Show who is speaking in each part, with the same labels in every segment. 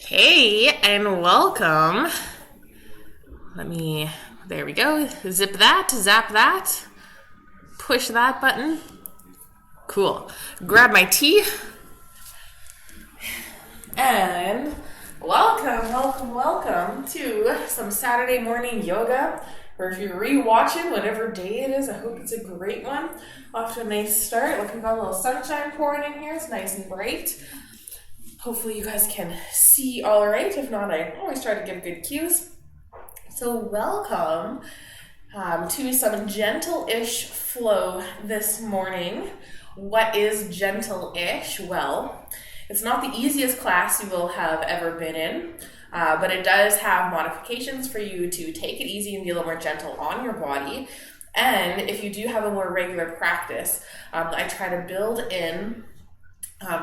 Speaker 1: Hey, and welcome. There we go. Zip that, zap that, push that button. Cool. Grab my tea. And welcome to some Saturday morning yoga. Or if you're re-watching, whatever day it is, I hope it's a great one. Off to a nice start. Look, we've got a little sunshine pouring in here. It's nice and bright. Hopefully you guys can see all right. If not, I always try to give good cues. So welcome to some gentle-ish flow this morning. What is gentle-ish? Well, it's not the easiest class you will have ever been in, but it does have modifications for you to take it easy and be a little more gentle on your body. And if you do have a more regular practice, I try to build in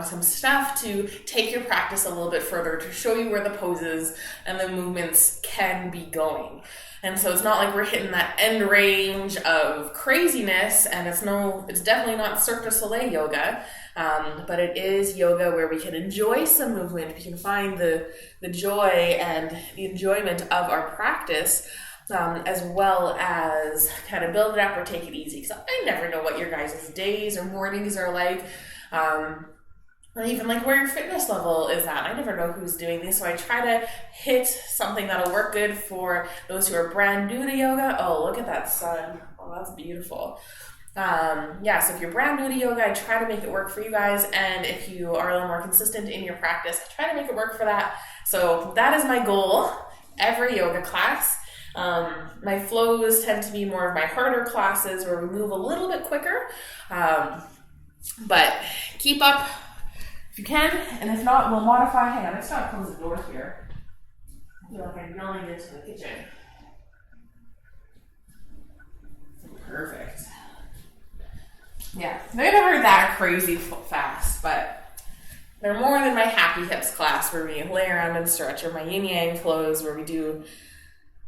Speaker 1: some stuff to take your practice a little bit further, to show you where the poses and the movements can be going. And so it's not like we're hitting that end range of craziness, and it's definitely not Cirque du Soleil yoga, but it is yoga where we can enjoy some movement. We can find the joy and the enjoyment of our practice, as well as kind of build it up or take it easy. So I never know what your guys' days or mornings are like. Or even like where your fitness level is at. I never know who's doing these, so I try to hit something that'll work good for those who are brand new to yoga. Oh, look at that sun. Oh, that's beautiful. So if you're brand new to yoga, I try to make it work for you guys, and if you are a little more consistent in your practice, I try to make it work for that. So that is my goal every yoga class. My flows tend to be more of my harder classes where we move a little bit quicker, but keep up if you can, and if not, we'll modify. Hang on, I just gotta close the door here. I feel like I'm yelling into the kitchen. Perfect. Yeah, they never that crazy fast, but they're more than my happy hips class where we lay around and stretch, or my yin yang flows where we do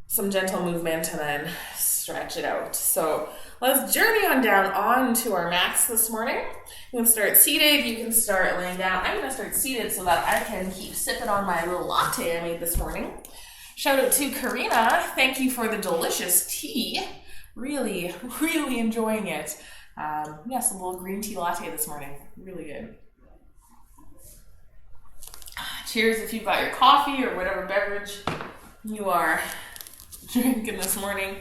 Speaker 1: some gentle movement and then stretch it out. So let's journey on down onto our mats this morning. You can start seated, you can start laying down. I'm going to start seated so that I can keep sipping on my little latte I made this morning. Shout out to Karina. Thank you for the delicious tea. Really, really enjoying it. Yes, a little green tea latte this morning. Really good. Cheers if you've got your coffee or whatever beverage you are drinking this morning.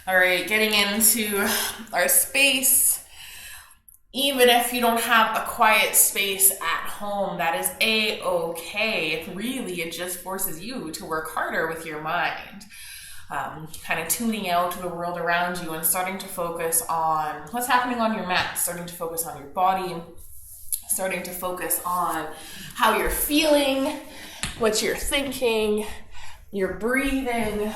Speaker 1: All right, getting into our space. Even if you don't have a quiet space at home, that is a-okay. It just forces you to work harder with your mind. Kind of tuning out the world around you and starting to focus on what's happening on your mat, starting to focus on your body, starting to focus on how you're feeling, what you're thinking, your breathing,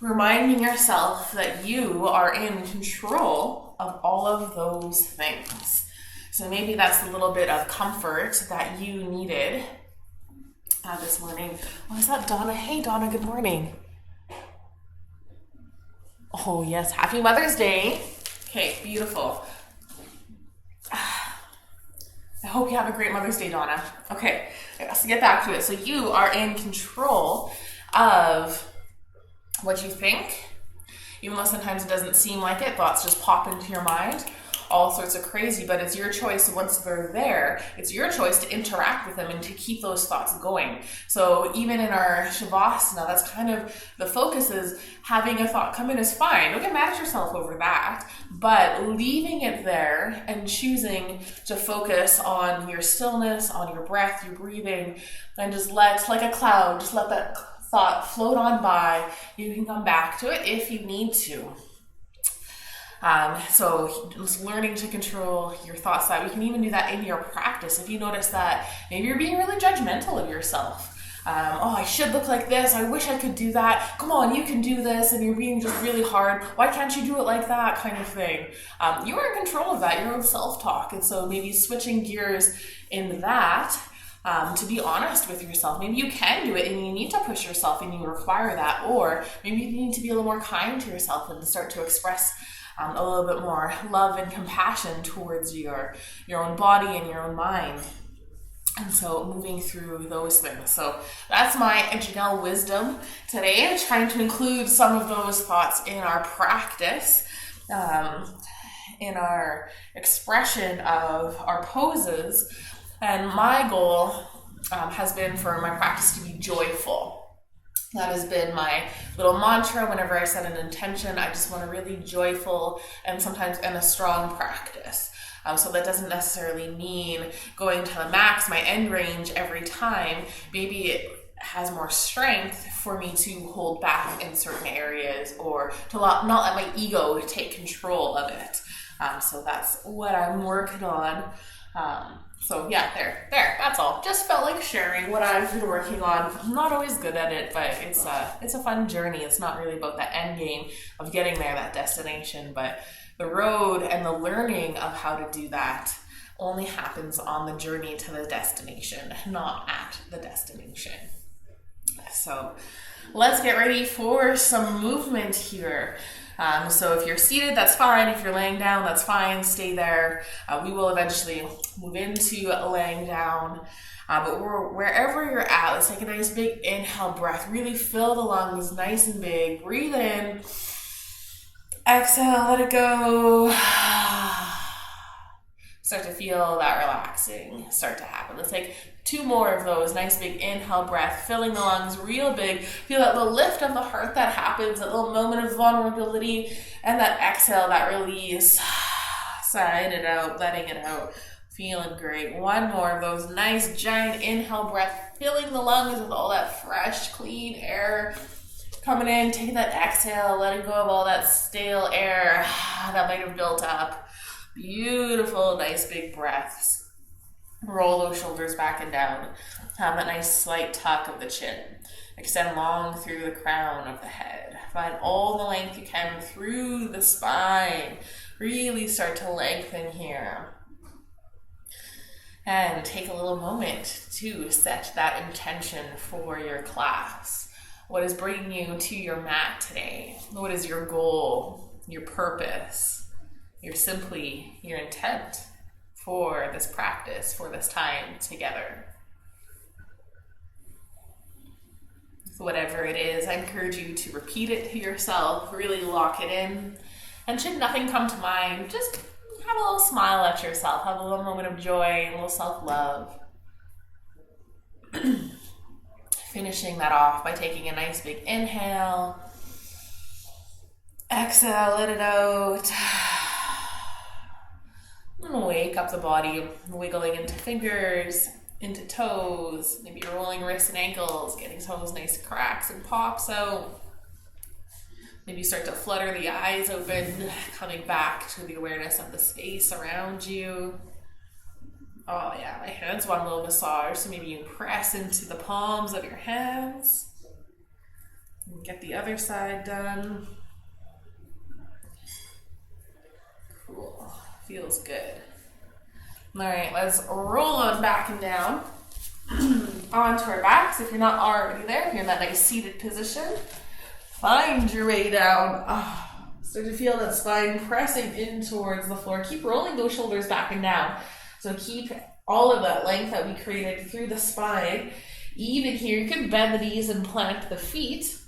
Speaker 1: reminding yourself that you are in control of all of those things. So maybe that's a little bit of comfort that you needed this morning. Oh, is that Donna? Hey, Donna, good morning. Oh, yes. Happy Mother's Day. Okay, beautiful. I hope you have a great Mother's Day, Donna. Okay, let's get back to it. So you are in control of what you think, even though sometimes it doesn't seem like it. Thoughts just pop into your mind, all sorts of crazy, but it's your choice. Once they're there, it's your choice to interact with them and to keep those thoughts going. So even in our Shavasana, that's kind of the focus, is having a thought come in is fine. Don't get mad at yourself over that, but leaving it there and choosing to focus on your stillness, on your breath, your breathing, and just let, like a cloud, just let that thought float on by. You can come back to it if you need to. So just learning to control your thoughts. That we can even do that in your practice. If you notice that maybe you're being really judgmental of yourself. I should look like this. I wish I could do that. Come on, you can do this. And you're being just really hard. Why can't you do it like that, kind of thing? You are in control of that, your own self-talk. And so maybe switching gears in that, to be honest with yourself. Maybe you can do it and you need to push yourself and you require that. Or maybe you need to be a little more kind to yourself and start to express a little bit more love and compassion towards your own body and your own mind. And so moving through those things. So that's my Janelle wisdom today. I'm trying to include some of those thoughts in our practice, in our expression of our poses. And my goal has been for my practice to be joyful. That has been my little mantra whenever I set an intention. I just want a really joyful and sometimes a strong practice. So that doesn't necessarily mean going to the max, my end range every time. Maybe it has more strength for me to hold back in certain areas or to not let my ego take control of it. So that's what I'm working on. So yeah, there, that's all. Just felt like sharing what I've been working on. I'm not always good at it, but it's a fun journey. It's not really about the end game of getting there, that destination, but the road and the learning of how to do that only happens on the journey to the destination, not at the destination. So let's get ready for some movement here. So if you're seated, that's fine. If you're laying down, that's fine. Stay there. We will eventually move into laying down. But wherever you're at, let's take a nice big inhale breath. Really fill the lungs nice and big. Breathe in. Exhale, let it go. Start to feel that relaxing start to happen. Let's take 2 more of those. Nice big inhale breath, filling the lungs real big. Feel that little lift of the heart that happens, that little moment of vulnerability, and that exhale, that release. Sign it out, letting it out. Feeling great. 1 more of those. Nice giant inhale breath, filling the lungs with all that fresh, clean air. Coming in, taking that exhale, letting go of all that stale air that might have built up. Beautiful, nice big breaths. Roll those shoulders back and down. Have that nice slight tuck of the chin. Extend long through the crown of the head. Find all the length you can through the spine. Really start to lengthen here. And take a little moment to set that intention for your class. What is bringing you to your mat today? What is your goal, your purpose, your intent for this practice, for this time together? So whatever it is, I encourage you to repeat it to yourself, really lock it in. And should nothing come to mind, just have a little smile at yourself, have a little moment of joy, a little self-love. Finishing that off by taking a nice big inhale. Exhale, let it out. And wake up the body, wiggling into fingers, into toes, maybe rolling wrists and ankles, getting toes nice cracks and pops out. Maybe start to flutter the eyes open, coming back to the awareness of the space around you. Oh yeah, my hands want a little massage, so maybe you press into the palms of your hands. And get the other side done. Cool, feels good. All right, let's roll on back and down onto our backs. If you're not already there, if you're in that nice seated position, find your way down. Start to feel that spine pressing in towards the floor. Keep rolling those shoulders back and down. So keep all of that length that we created through the spine. Even here, you can bend the knees and plant the feet,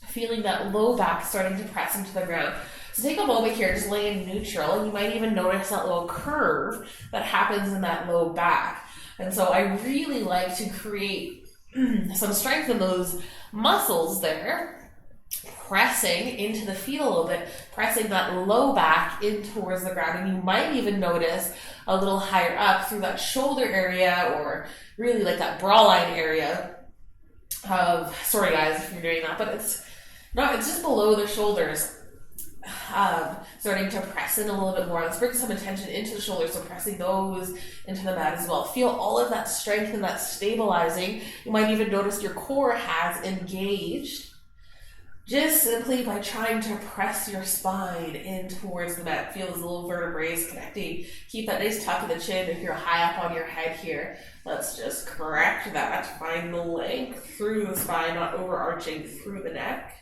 Speaker 1: feeling that low back starting to press into the ground. So take a moment here, just lay in neutral, and you might even notice that little curve that happens in that low back. And so I really like to create some strength in those muscles there, pressing into the feet a little bit, pressing that low back in towards the ground. And you might even notice a little higher up through that shoulder area, or really like that bra line area of, sorry guys if you're doing that, but it's just below the shoulders, starting to press in a little bit more. Let's bring some attention into the shoulders, so pressing those into the mat as well. Feel all of that strength and that stabilizing. You might even notice your core has engaged, just simply by trying to press your spine in towards the mat. Feel those little vertebrae connecting. Keep that nice tuck of the chin if you're high up on your head here. Let's just correct that. Find the length through the spine, not overarching through the neck.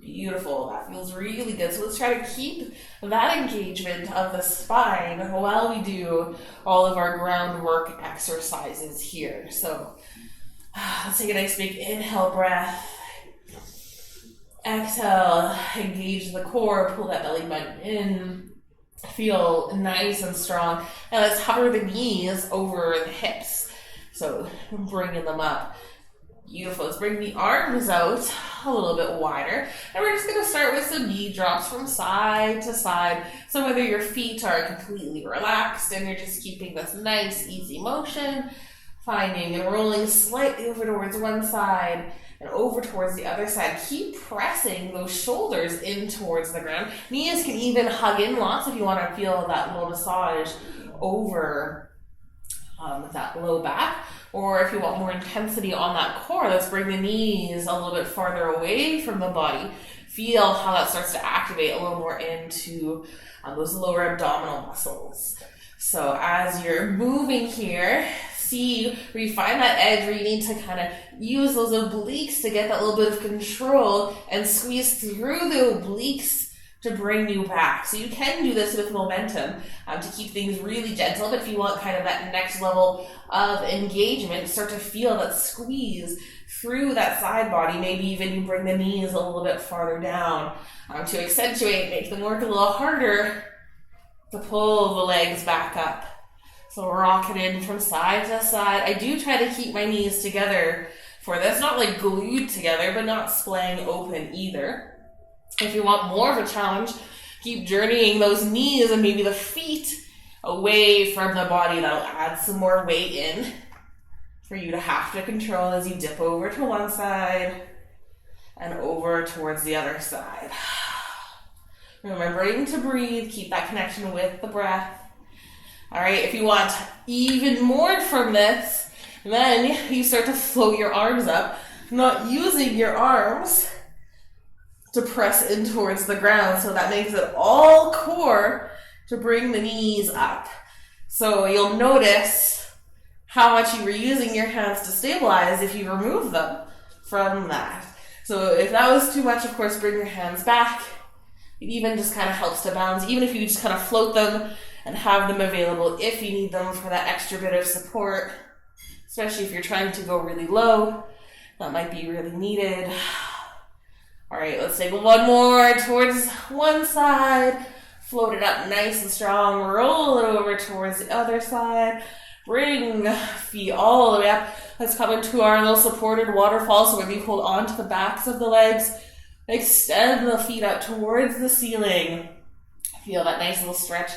Speaker 1: Beautiful. That feels really good. So let's try to keep that engagement of the spine while we do all of our groundwork exercises here. So let's take a nice big inhale breath. Exhale, engage the core, pull that belly button in. Feel nice and strong. And let's hover the knees over the hips. So bringing them up. Beautiful. Let's bring the arms out a little bit wider. And we're just going to start with some knee drops from side to side. So whether your feet are completely relaxed and you're just keeping this nice, easy motion, finding and rolling slightly over towards one side and over towards the other side. Keep pressing those shoulders in towards the ground. Knees can even hug in lots if you want to feel that little massage over that low back. Or if you want more intensity on that core, let's bring the knees a little bit farther away from the body. Feel how that starts to activate a little more into those lower abdominal muscles. So as you're moving here, see where you find that edge where you need to kind of use those obliques to get that little bit of control and squeeze through the obliques to bring you back. So you can do this with momentum to keep things really gentle, but if you want kind of that next level of engagement, start to feel that squeeze through that side body. Maybe even you bring the knees a little bit farther down to accentuate, make them work a little harder to pull the legs back up. So rock it in from side to side. I do try to keep my knees together for this, not like glued together, but not splaying open either. If you want more of a challenge, keep journeying those knees and maybe the feet away from the body. That'll add some more weight in for you to have to control as you dip over to one side and over towards the other side. Remembering to breathe, keep that connection with the breath. All right, if you want even more from this, then you start to float your arms up, not using your arms to press in towards the ground. So that makes it all core to bring the knees up. So you'll notice how much you were using your hands to stabilize if you remove them from that. So if that was too much, of course, bring your hands back. It even just kind of helps to balance, even if you just kind of float them and have them available if you need them for that extra bit of support, especially if you're trying to go really low. That might be really needed. All right, let's take one more towards one side. Float it up nice and strong. Roll it over towards the other side. Bring feet all the way up. Let's come into our little supported waterfall. So when we hold on to the backs of the legs, extend the feet out towards the ceiling. Feel that nice little stretch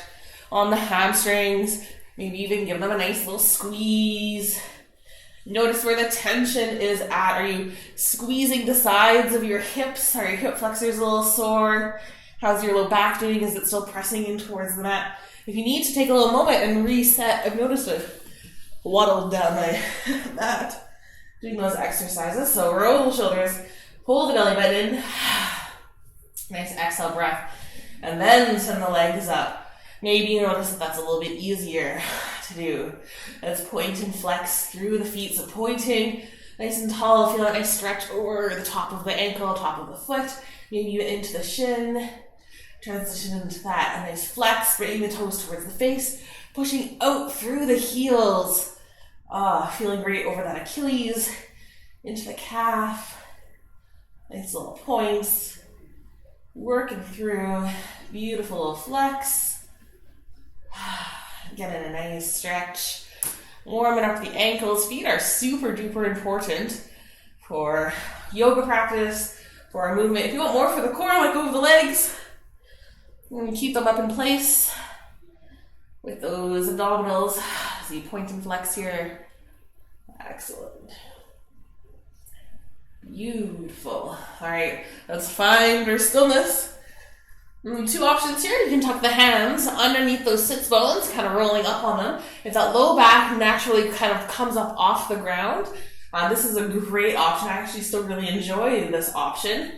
Speaker 1: on the hamstrings. Maybe even give them a nice little squeeze. Notice where the tension is at. Are you squeezing the sides of your hips? Are your hip flexors a little sore? How's your low back doing? Is it still pressing in towards the mat? If you need to take a little moment and reset, I've noticed it waddled down my mat doing those exercises. So roll the shoulders, pull the belly button in. Nice exhale breath. And then send the legs up. Maybe you notice that that's a little bit easier to do. Let's point and flex through the feet. So pointing nice and tall. Feel that nice stretch over the top of the ankle, top of the foot. Maybe even into the shin. Transition into that. A nice flex, bringing the toes towards the face. Pushing out through the heels. Feeling great over that Achilles. Into the calf. Nice little points. Working through. Beautiful little flex. Getting a nice stretch. Warming up the ankles. Feet are super duper important for yoga practice, for our movement. If you want more for the core, let go of the legs. And keep them up in place with those abdominals. So you point and flex here. Excellent. Beautiful. All right, let's find our stillness. Two options here. You can tuck the hands underneath those sits bones, kind of rolling up on them. If that low back naturally kind of comes up off the ground, this is a great option. I actually still really enjoy this option,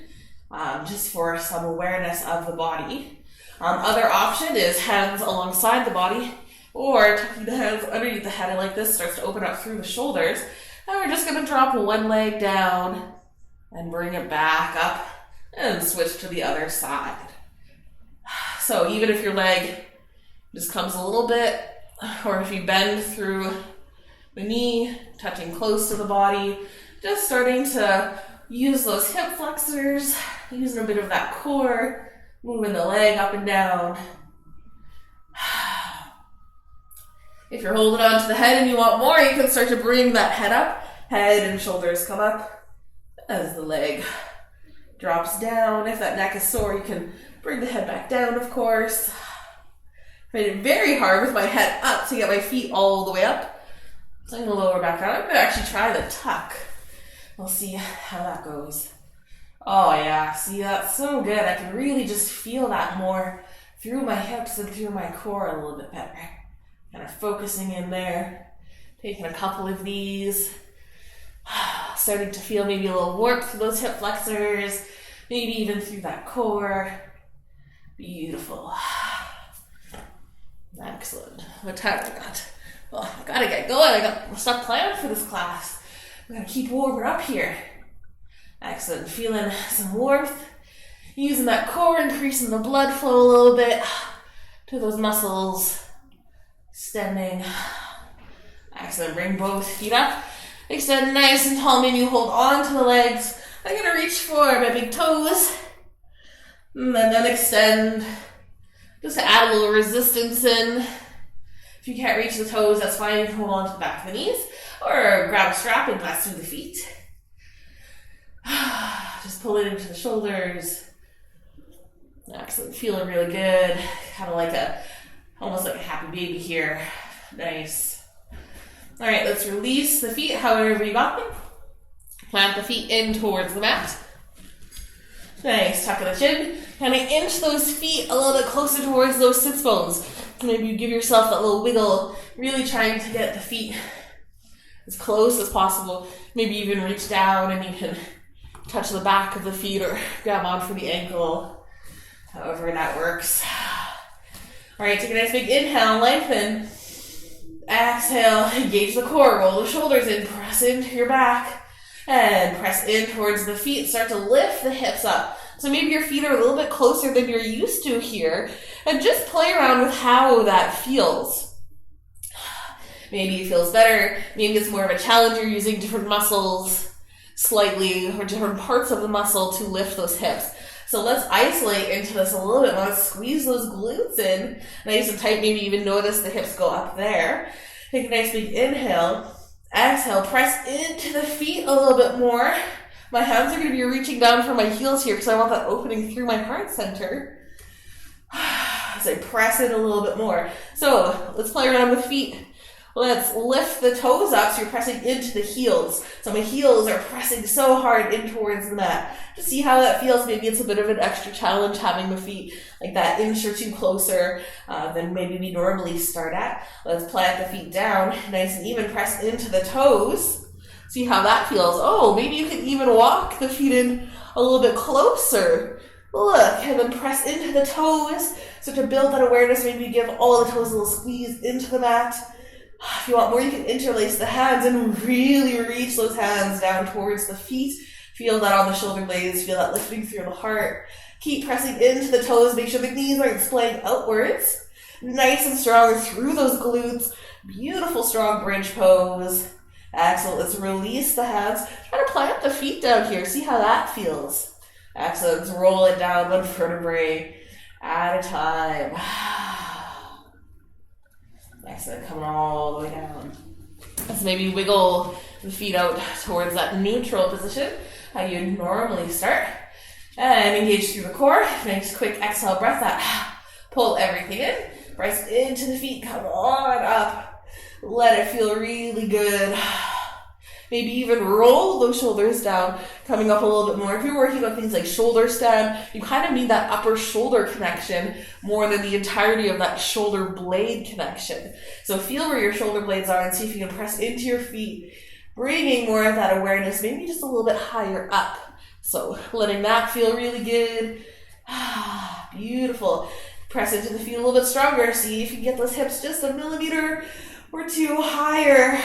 Speaker 1: just for some awareness of the body. Other option is hands alongside the body, or tucking the hands underneath the head like this, starts to open up through the shoulders. And we're just going to drop one leg down and bring it back up and switch to the other side. So even if your leg just comes a little bit, or if you bend through the knee, touching close to the body, just starting to use those hip flexors, using a bit of that core, moving the leg up and down. If you're holding on to the head and you want more, you can start to bring that head up. Head and shoulders come up as the leg drops down. If that neck is sore, you can bring the head back down, of course. I made it very hard with my head up to get my feet all the way up. So I'm going to lower back down. I'm going to actually try the tuck. We'll see how that goes. Oh yeah, see, that's so good. I can really just feel that more through my hips and through my core a little bit better. Kind of focusing in there. Taking a couple of these. Starting to feel maybe a little warmth through those hip flexors. Maybe even through that core. Beautiful. Excellent. What time I got? Well, I gotta get going. I got stuff planned for this class. I'm gonna keep warming up here. Excellent. Feeling some warmth. Using that core, increasing the blood flow a little bit to those muscles. Extending. Excellent. Bring both feet up. Extend nice and tall. Maybe you hold on to the legs. I'm gonna reach for my big toes. And then extend. Just to add a little resistance in. If you can't reach the toes, that's fine. You can hold on to the back of the knees. Or grab a strap and pass through the feet. Just pull it into the shoulders. Excellent. Feeling really good. Kind of almost like a happy baby here. Nice. All right, let's release the feet however you got them. Plant the feet in towards the mat. Nice. Tuck in the chin. Kind of inch those feet a little bit closer towards those sits bones. Maybe you give yourself that little wiggle, really trying to get the feet as close as possible. Maybe even reach down and you can touch the back of the feet or grab onto the ankle, however that works. All right, take a nice big inhale, lengthen. Exhale, engage the core, roll the shoulders in, press into your back, and press in towards the feet. Start to lift the hips up. So maybe your feet are a little bit closer than you're used to here, and just play around with how that feels. Maybe it feels better. Maybe it's more of a challenge. You're using different muscles slightly, or different parts of the muscle to lift those hips. So let's isolate into this a little bit. Let's squeeze those glutes in. Nice and tight. Maybe even notice the hips go up there. Take a nice big inhale. Exhale. Press into the feet a little bit more. My hands are going to be reaching down for my heels here because I want that opening through my heart center. As I press it a little bit more. So let's play around with feet. Let's lift the toes up so you're pressing into the heels. So my heels are pressing so hard in towards the mat. Just see how that feels. Maybe it's a bit of an extra challenge having the feet like that inch or two closer than maybe we normally start at. Let's plant the feet down, nice and even, press into the toes. See how that feels. Oh, maybe you can even walk the feet in a little bit closer. Look, and then press into the toes. So to build that awareness, maybe give all the toes a little squeeze into the mat. If you want more, you can interlace the hands and really reach those hands down towards the feet. Feel that on the shoulder blades. Feel that lifting through the heart. Keep pressing into the toes. Make sure the knees aren't splaying outwards. Nice and strong through those glutes. Beautiful, strong bridge pose. Excellent. Let's release the hands. Try to plant the feet down here. See how that feels. Excellent. Let's roll it down one vertebrae at a time. Excellent. Coming all the way down. Let's maybe wiggle the feet out towards that neutral position, how you normally start. And engage through the core. Nice quick exhale breath out. Pull everything in. Press into the feet. Come on up. Let it feel really good. Maybe even roll those shoulders down, coming up a little bit more. If you're working on things like shoulder stand, you kind of need that upper shoulder connection more than the entirety of that shoulder blade connection. So feel where your shoulder blades are and see if you can press into your feet, bringing more of that awareness, maybe just a little bit higher up. So letting that feel really good. Beautiful. Press into the feet a little bit stronger. See if you can get those hips just a millimeter or two higher.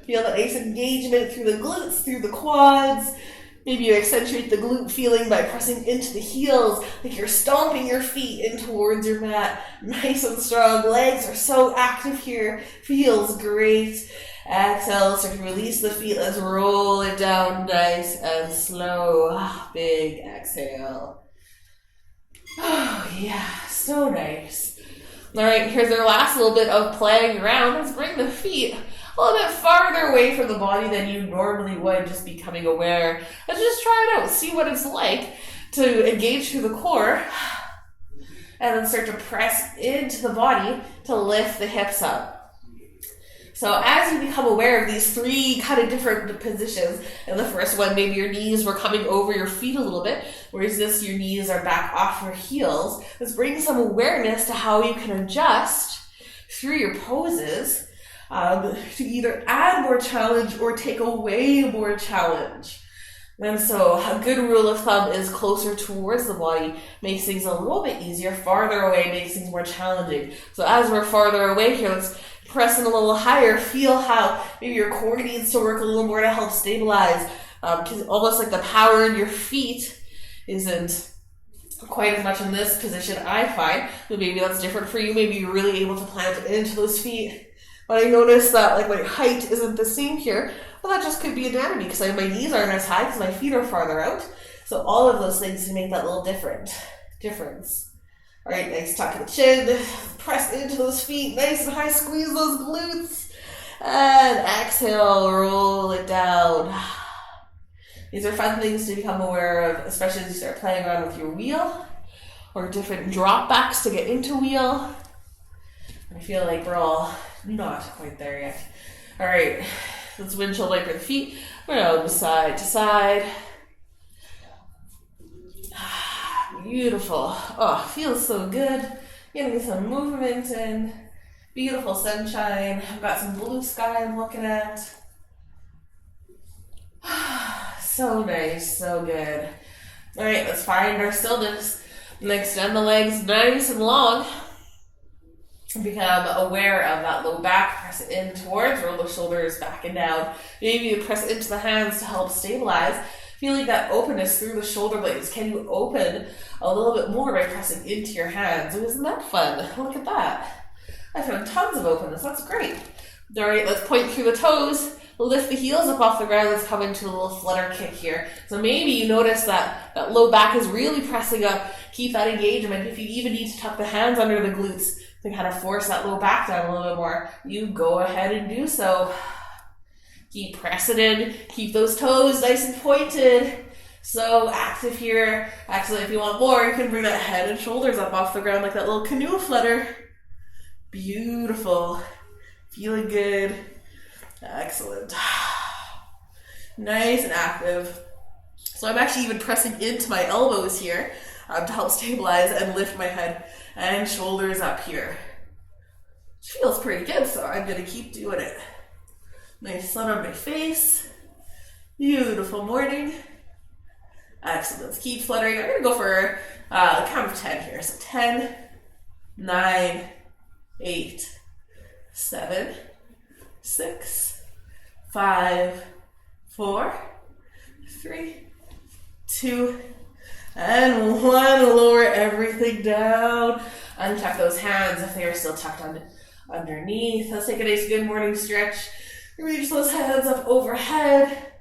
Speaker 1: Feel that nice engagement through the glutes, through the quads. Maybe you accentuate the glute feeling by pressing into the heels, like you're stomping your feet in towards your mat. Nice and strong. Legs are so active here. Feels great. Exhale, start to release the feet. Let's roll it down nice and slow. Big exhale. Oh, yeah, so nice. All right, here's our last little bit of playing around. Let's bring the feet a little bit farther away from the body than you normally would, just becoming aware. And just try it out. See what it's like to engage through the core. And then start to press into the body to lift the hips up. So as you become aware of these three kind of different positions, and the first one, maybe your knees were coming over your feet a little bit, whereas this, your knees are back off your heels. Let's bring some awareness to how you can adjust through your poses to either add more challenge or take away more challenge. And so a good rule of thumb is closer towards the body makes things a little bit easier. Farther away makes things more challenging. So as we're farther away here, let's press in a little higher. Feel how maybe your core needs to work a little more to help stabilize. Because almost like the power in your feet isn't quite as much in this position, I find. But maybe that's different for you. Maybe you're really able to plant into those feet. But I noticed that like my height isn't the same here. Well, that just could be anatomy because my knees aren't as high because my feet are farther out. So all of those things can make that little difference. All right, nice tuck in the chin. Press into those feet, nice and high. Squeeze those glutes. And exhale, roll it down. These are fun things to become aware of, especially as you start playing around with your wheel or different drop backs to get into wheel. I feel like we're all not quite there yet. All right, let's windshield wiper the feet. We're going side to side. Beautiful. Oh, feels so good. Getting some movement in. Beautiful sunshine. I've got some blue sky I'm looking at. So nice, so good. All right, let's find our stillness and extend the legs nice and long. Become aware of that low back, press in towards, roll the shoulders back and down. Maybe you press into the hands to help stabilize. Feeling that openness through the shoulder blades. Can you open a little bit more by pressing into your hands? Isn't that fun? Look at that. I found tons of openness. That's great. All right, let's point through the toes. Lift the heels up off the ground. Let's come into a little flutter kick here. So maybe you notice that low back is really pressing up. Keep that engagement. If you even need to tuck the hands under the glutes to kind of force that low back down a little bit more, you go ahead and do so. Keep pressing in. Keep those toes nice and pointed. So active here. Actually, if you want more, you can bring that head and shoulders up off the ground like that little canoe flutter. Beautiful. Feeling good. Excellent. Nice and active. So I'm actually even pressing into my elbows here to help stabilize and lift my head and shoulders up here. Which feels pretty good, so I'm going to keep doing it. Nice sun on my face. Beautiful morning. Excellent. Let's keep fluttering. I'm going to go for a count of 10 here. So 10, 9, 8, 7, 6, 5, 4, 3, 2, and 1. Lower everything down. Untuck those hands if they are still tucked underneath. Let's take a nice good morning stretch. Reach those hands up overhead.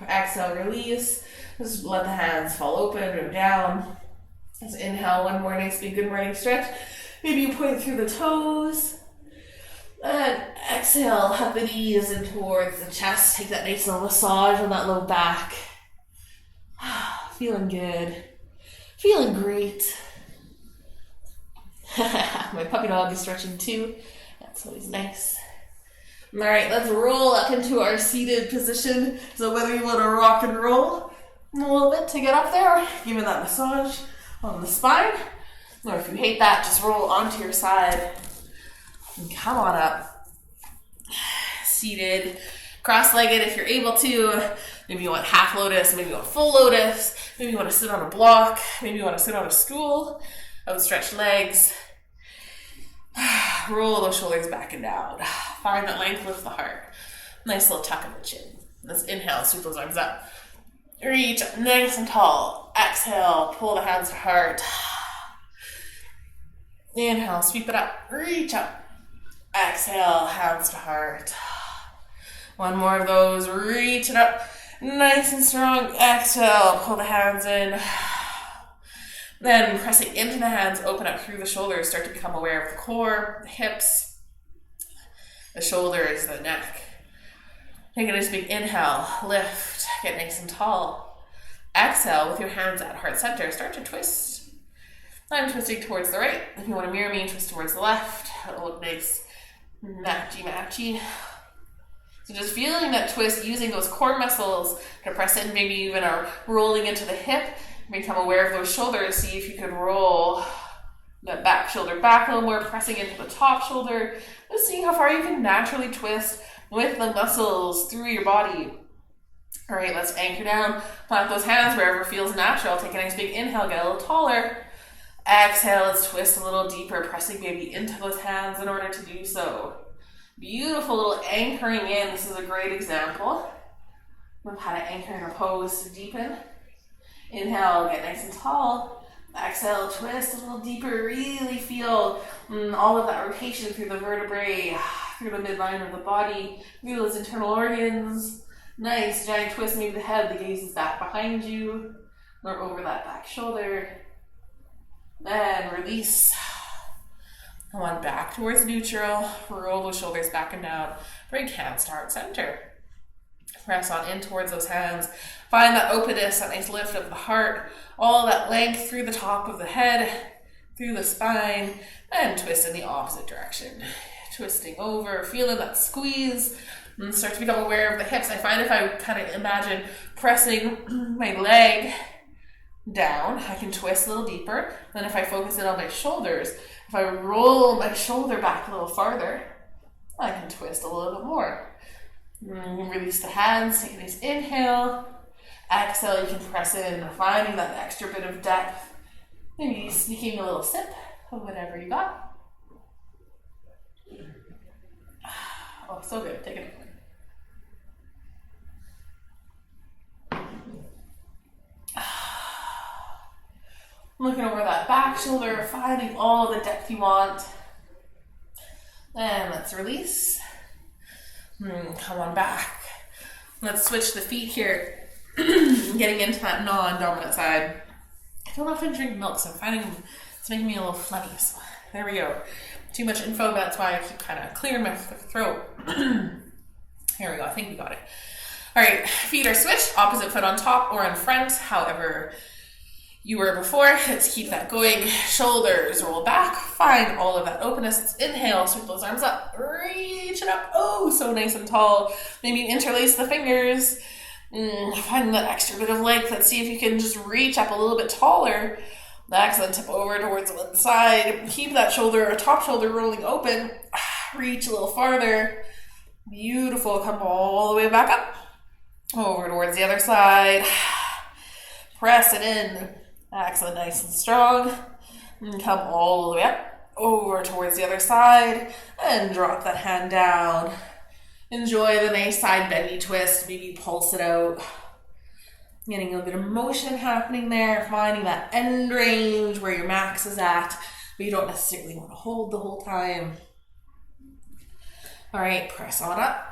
Speaker 1: Exhale, release. Just let the hands fall open or down. Let's inhale one more nice big good morning stretch. Maybe you point through the toes. And exhale, hug the knees in towards the chest. Take that nice little massage on that low back. Feeling good. Feeling great. My puppy dog is stretching too. That's always nice. All right, let's roll up into our seated position. So whether you want to rock and roll a little bit to get up there, give it that massage on the spine. Or if you hate that, just roll onto your side and come on up. Seated, cross-legged if you're able to. Maybe you want half lotus, maybe you want full lotus. Maybe you want to sit on a block. Maybe you want to sit on a stool. Outstretched legs. Roll those shoulders back and down. Find that length with the heart. Nice little tuck in the chin. Let's inhale, sweep those arms up. Reach up nice and tall. Exhale, pull the hands to heart. Inhale, sweep it up. Reach up. Exhale, hands to heart. One more of those. Reach it up. Nice and strong. Exhale, pull the hands in. Then pressing into the hands, open up through the shoulders. Start to become aware of the core, the hips, the shoulders, the neck. Take a nice big inhale, lift, get nice and tall. Exhale with your hands at heart center. Start to twist. I'm twisting towards the right. If you want to mirror me, twist towards the left. It'll look nice, matchy. So just feeling that twist, using those core muscles to press in, maybe even rolling into the hip. Become aware of those shoulders. See if you can roll that back shoulder back a little more, pressing into the top shoulder. Just seeing how far you can naturally twist with the muscles through your body. All right, let's anchor down. Plant those hands wherever feels natural. Take a nice big inhale, get a little taller. Exhale, let's twist a little deeper, pressing maybe into those hands in order to do so. Beautiful little anchoring in. This is a great example of how to anchor in a pose to deepen. Inhale, get nice and tall. Exhale, twist a little deeper. Really feel all of that rotation through the vertebrae, through the midline of the body, through those internal organs. Nice, giant twist. Maybe the head, the gaze is back behind you, or over that back shoulder. Then release. Come on back towards neutral. Roll those shoulders back and down. Bring hands to heart center. Press on in towards those hands. Find that openness, that nice lift of the heart, all that length through the top of the head, through the spine, and twist in the opposite direction. Twisting over, feeling that squeeze, and start to become aware of the hips. I find if I kind of imagine pressing my leg down, I can twist a little deeper. Then if I focus in on my shoulders, if I roll my shoulder back a little farther, I can twist a little bit more. Release the hands, take a nice inhale. Exhale, you can press in, finding that extra bit of depth. Maybe sneaking a little sip of whatever you got. Oh, so good. Take it. Looking over that back shoulder, finding all the depth you want. And let's release. Come on back. Let's switch the feet here. Getting into that non-dominant side. I don't often drink milk, so I'm finding it's making me a little phlegmy. So there we go. Too much info, but that's why I keep kind of clearing my throat. Here we go. I think we got it. All right, feet are switched. Opposite foot on top or in front, however you were before. Let's keep that going. Shoulders roll back. Find all of that openness. Let's inhale. Sweep those arms up. Reach it up. Oh, so nice and tall. Maybe interlace the fingers. Find that extra bit of length. Let's see if you can just reach up a little bit taller. Excellent. Tip over towards one side. Keep that shoulder or top shoulder rolling open. Reach a little farther. Beautiful. Come all the way back up. Over towards the other side. Press it in. Excellent. Nice and strong. And come all the way up. Over towards the other side. And drop that hand down. Enjoy the nice side bendy twist. Maybe pulse it out. Getting a bit of motion happening there. Finding that end range where your max is at. But you don't necessarily want to hold the whole time. All right, press on up.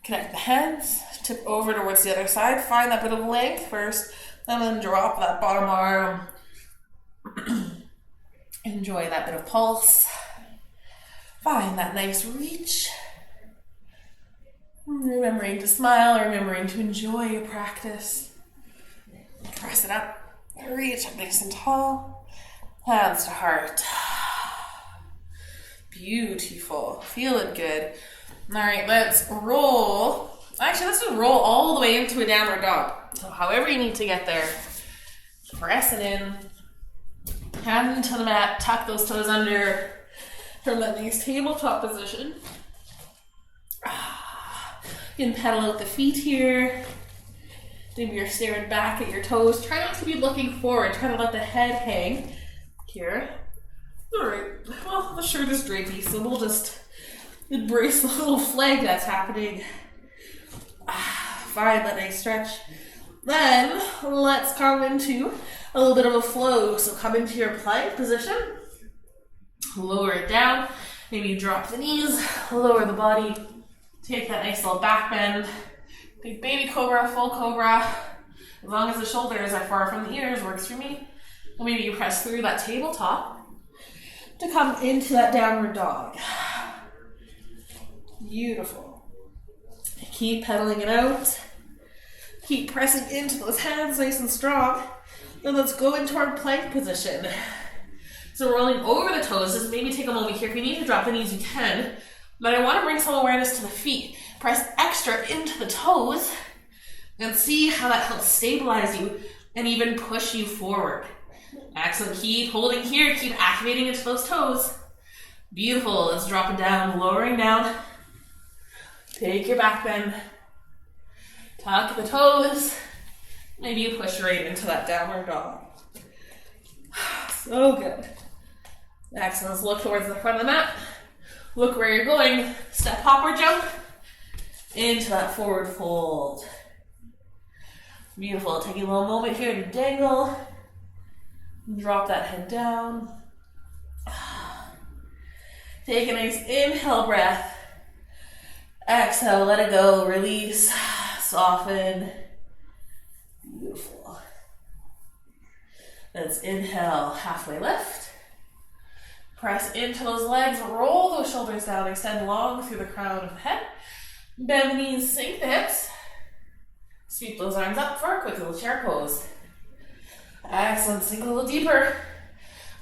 Speaker 1: Connect the hands. Tip over towards the other side. Find that bit of length first. And then drop that bottom arm. Enjoy that bit of pulse. Find that nice reach. Remembering to smile, remembering to enjoy your practice. Press it up. Reach up nice and tall. Hands to heart. Beautiful. Feeling good. All right, let's roll. Actually, let's just roll all the way into a downward dog. So however you need to get there. Press it in. Hands into the mat. Tuck those toes under. From that nice tabletop position. You can pedal out the feet here. Maybe you're staring back at your toes. Try not to be looking forward. Try to let the head hang here. All right. Well, the shirt is drapey, so we'll just embrace the little flag that's happening Find that nice stretch. Then let's come into a little bit of a flow. So come into your plank position. Lower it down. Maybe drop the knees, lower the body. Take that nice little back bend. Big baby cobra, full cobra. As long as the shoulders are far from the ears, works for me. Or maybe you press through that tabletop to come into that downward dog. Beautiful. Keep pedaling it out. Keep pressing into those hands nice and strong. Then let's go into our plank position. So rolling over the toes, just maybe take a moment here. If you need to drop the knees, you can. But I want to bring some awareness to the feet. Press extra into the toes and see how that helps stabilize you and even push you forward. Excellent. Keep holding here. Keep activating into those toes. Beautiful. Let's drop it down, lowering down. Take your back bend. Tuck the toes. Maybe you push right into that downward dog. So good. Excellent. Let's look towards the front of the mat. Look where you're going. Step, hop, or jump into that forward fold. Beautiful. Taking a little moment here to dangle. Drop that head down. Take a nice inhale breath. Exhale, let it go. Release, soften. Beautiful. Let's inhale, halfway lift. Press into those legs, roll those shoulders down, extend long through the crown of the head. Bend the knees, sink the hips. Sweep those arms up for a quick little chair pose. Excellent, sink a little deeper.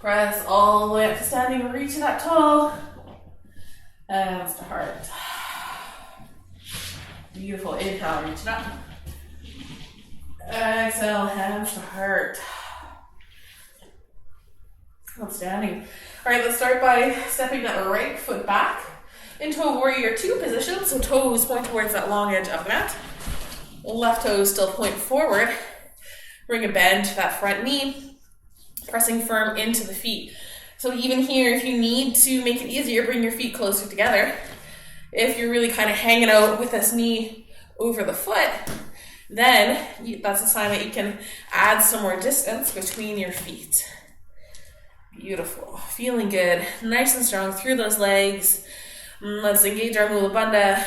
Speaker 1: Press all the way up to standing, reach that toe. Hands to heart. Beautiful, inhale, reach it up. Exhale, hands to heart. Outstanding. All right, let's start by stepping that right foot back into a warrior two position. So toes point towards that long edge of the mat. Left toes still point forward. Bring a bend to that front knee, pressing firm into the feet. So even here, if you need to make it easier, bring your feet closer together. If you're really kind of hanging out with this knee over the foot, then that's a sign that you can add some more distance between your feet. Beautiful. Feeling good. Nice and strong through those legs. Let's engage our Mula Bandha.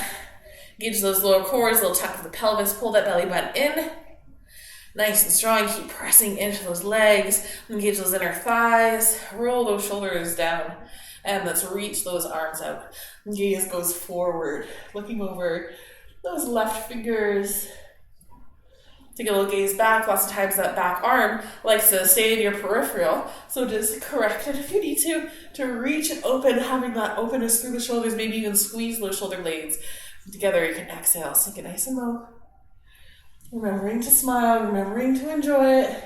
Speaker 1: Engage those lower cores, little tuck of the pelvis. Pull that belly button in. Nice and strong. Keep pressing into those legs. Engage those inner thighs. Roll those shoulders down. And let's reach those arms out. Gaze goes forward. Looking over those left fingers. Take a little gaze back. Lots of times that back arm likes to stay in your peripheral. So just correct it if you need to reach it open, having that openness through the shoulders, maybe even squeeze those shoulder blades. Together you can exhale, sink it nice and low. Remembering to smile, remembering to enjoy it.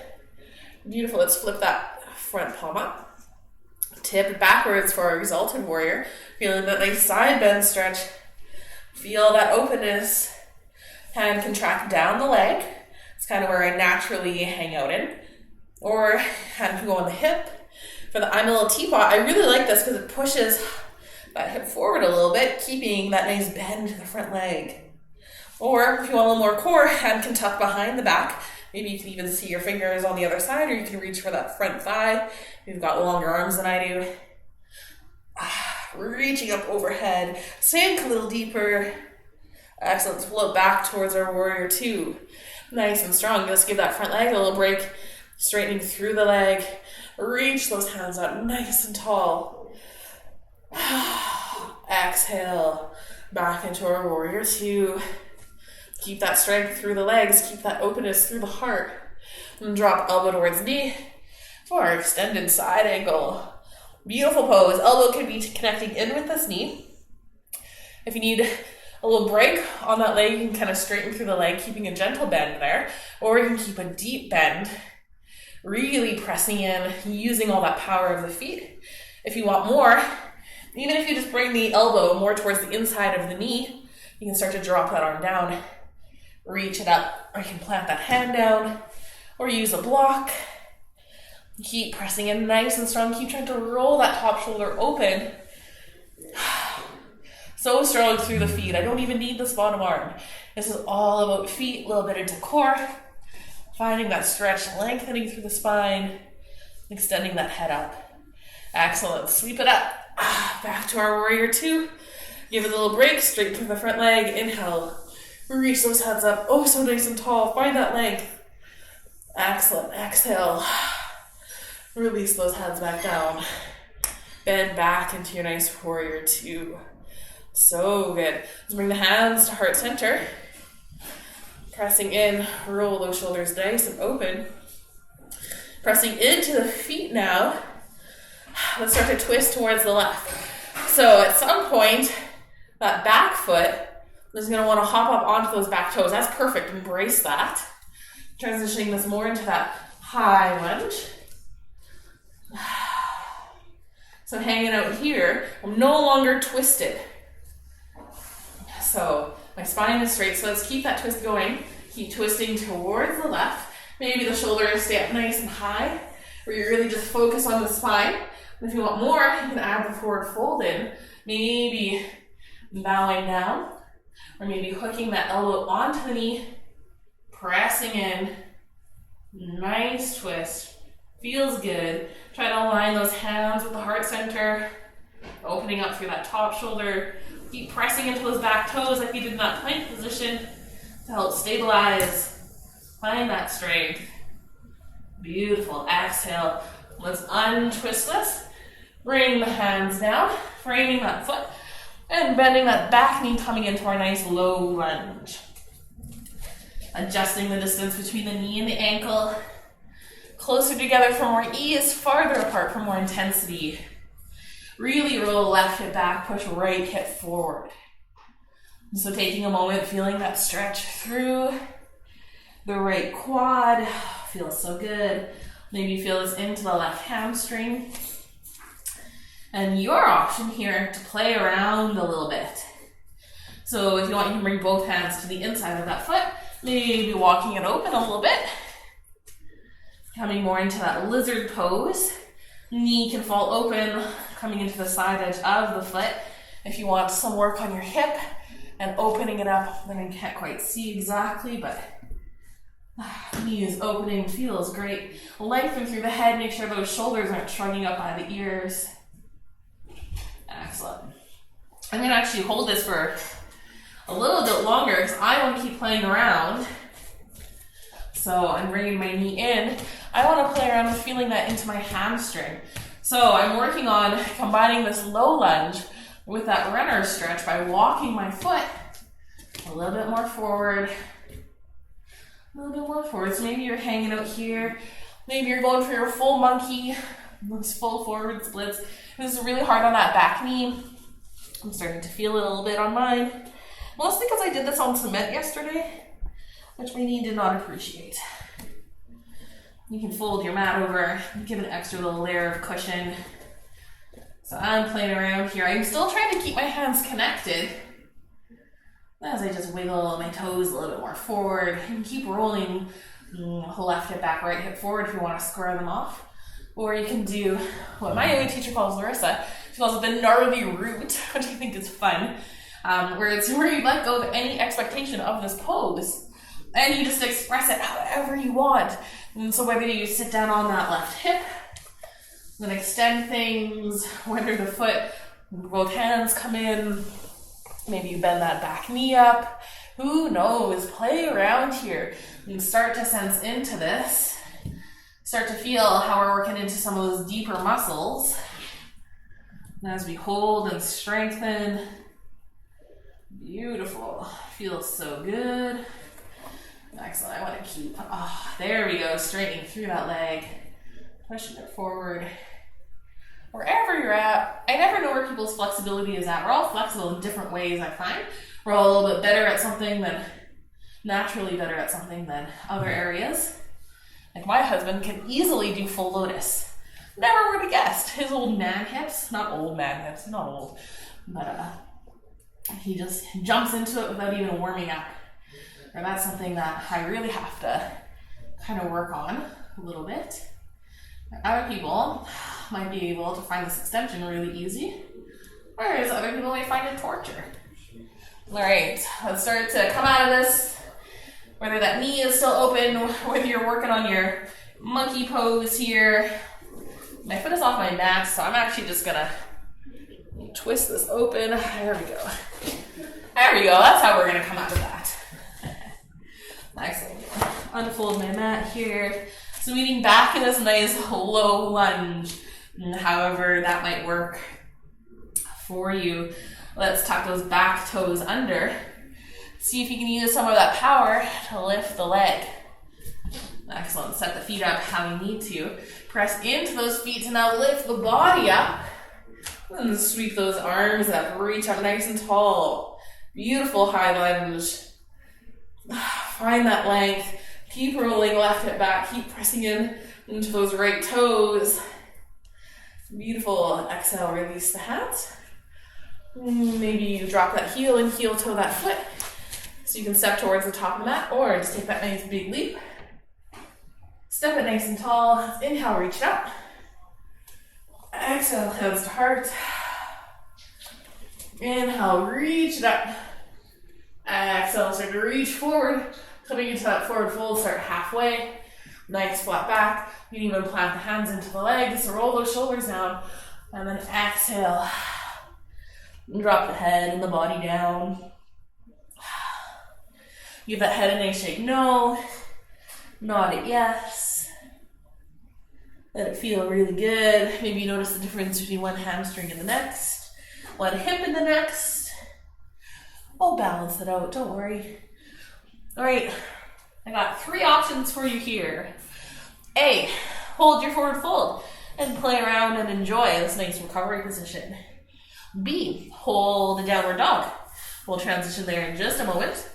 Speaker 1: Beautiful. Let's flip that front palm up. Tip it backwards for our exalted warrior. Feeling that nice side bend stretch. Feel that openness. Hand contract down the leg. It's kind of where I naturally hang out in. Or hand can go on the hip. For the I'm a little teapot, I really like this because it pushes that hip forward a little bit, keeping that nice bend to the front leg. Or if you want a little more core, hand can tuck behind the back. Maybe you can even see your fingers on the other side, or you can reach for that front thigh. You've got longer arms than I do. Reaching up overhead. Sink a little deeper. Excellent. Float back towards our warrior two. Nice and strong. Just give that front leg a little break. Straightening through the leg. Reach those hands up nice and tall. Exhale. Back into our warrior two. Keep that strength through the legs. Keep that openness through the heart. And drop elbow towards knee for our extended side angle. Beautiful pose. Elbow can be connecting in with this knee. If you need a little break on that leg, you can kind of straighten through the leg, keeping a gentle bend there. Or you can keep a deep bend, really pressing in, using all that power of the feet. If you want more, even if you just bring the elbow more towards the inside of the knee, you can start to drop that arm down, reach it up, or you can plant that hand down, or use a block. Keep pressing in nice and strong. Keep trying to roll that top shoulder open. So strong through the feet. I don't even need this bottom arm. This is all about feet, a little bit into core. Finding that stretch, lengthening through the spine, extending that head up. Excellent. Sweep it up. Back to our warrior two. Give it a little break, straight through the front leg. Inhale. Reach those hands up. Oh, so nice and tall. Find that length. Excellent. Exhale. Release those hands back down. Bend back into your nice warrior two. So good. Let's bring the hands to heart center. Pressing in, roll those shoulders nice and open. Pressing into the feet now. Let's start to twist towards the left. So at some point, that back foot is going to want to hop up onto those back toes. That's perfect. Embrace that. Transitioning this more into that high lunge. So hanging out here, I'm no longer twisted. So my spine is straight, so let's keep that twist going. Keep twisting towards the left. Maybe the shoulders stay up nice and high, where you really just focus on the spine. And if you want more, you can add the forward fold in. Maybe bowing down, or maybe hooking that elbow onto the knee, pressing in. Nice twist. Feels good. Try to align those hands with the heart center, opening up through that top shoulder. Keep pressing into those back toes like you did in that plank position to help stabilize. Find that strength. Beautiful. Exhale. Let's untwist this. Bring the hands down, framing that foot, and bending that back knee, coming into our nice low lunge. Adjusting the distance between the knee and the ankle. Closer together for more ease, farther apart for more intensity. Really roll left hip back, push right hip forward. So taking a moment, feeling that stretch through the right quad. Feels so good. Maybe feel this into the left hamstring. And your option here to play around a little bit. So if you want, you can bring both hands to the inside of that foot. Maybe walking it open a little bit. Coming more into that lizard pose. Knee can fall open, coming into the side edge of the foot. If you want some work on your hip and opening it up, then you can't quite see exactly, but knee is opening, feels great. Lengthen through the head, make sure those shoulders aren't shrugging up by the ears. Excellent. I'm going to actually hold this for a little bit longer because I want to keep playing around. So I'm bringing my knee in. I want to play around with feeling that into my hamstring. So I'm working on combining this low lunge with that runner stretch by walking my foot a little bit more forward. A little bit more forward. So maybe you're hanging out here. Maybe you're going for your full monkey, those full forward splits. This is really hard on that back knee. I'm starting to feel it a little bit on mine. Mostly because I did this on cement yesterday, which my knee did not appreciate. You can fold your mat over, give an extra little layer of cushion. So I'm playing around here. I'm still trying to keep my hands connected as I just wiggle my toes a little bit more forward and keep rolling left hip back, right hip forward if you want to square them off. Or you can do what my yoga teacher calls Larissa. She calls it the gnarly root, which I think is fun, where you let go of any expectation of this pose and you just express it however you want. And so whether you sit down on that left hip, then extend things, whether the foot, both hands come in, maybe you bend that back knee up, who knows, play around here and start to sense into this. Start to feel how we're working into some of those deeper muscles. And as we hold and strengthen, beautiful, feels so good. Excellent, I want to keep, there we go, straightening through that leg, pushing it forward. Wherever you're at, I never know where people's flexibility is at. We're all flexible in different ways, I find. We're all a little bit better at something than, naturally better at something than other areas. Like my husband can easily do full lotus. Never would have guessed. His old man hips, not old man hips, not old, but he just jumps into it without even warming up. Or that's something that I really have to kind of work on a little bit. Other people might be able to find this extension really easy. whereas other people may find it torture. All right, let's start to come out of this. Whether that knee is still open, whether you're working on your monkey pose here. My foot is off my mat, so I'm actually just gonna twist this open. There we go. There we go. That's how we're gonna come out of that. Excellent. Unfold my mat here. So leaning back in this nice low lunge. However that might work for you. Let's tuck those back toes under. See if you can use some of that power to lift the leg. Excellent. Set the feet up how you need to. Press into those feet to now lift the body up. And sweep those arms up. Reach up nice and tall. Beautiful high lunge. Find that length. Keep rolling left hip back. Keep pressing in into those right toes. Beautiful. Exhale, release the hands. Maybe you drop that heel and heel toe that foot. So you can step towards the top of the mat or just take that nice big leap. Step it nice and tall. Inhale, reach it up. Exhale, hands to heart. Inhale, reach it up. Exhale, start to reach forward. Coming into that forward fold, start halfway. Nice flat back. You can even plant the hands into the legs to roll those shoulders down. And then exhale. And drop the head and the body down. Give that head a nice shake. No. Nod it yes. Let it feel really good. Maybe you notice the difference between one hamstring and the next. One hip and the next. I'll balance it out, don't worry. All right, I got 3 options for you here. A, hold your forward fold and play around and enjoy this nice recovery position. B, hold the downward dog. We'll transition there in just a moment.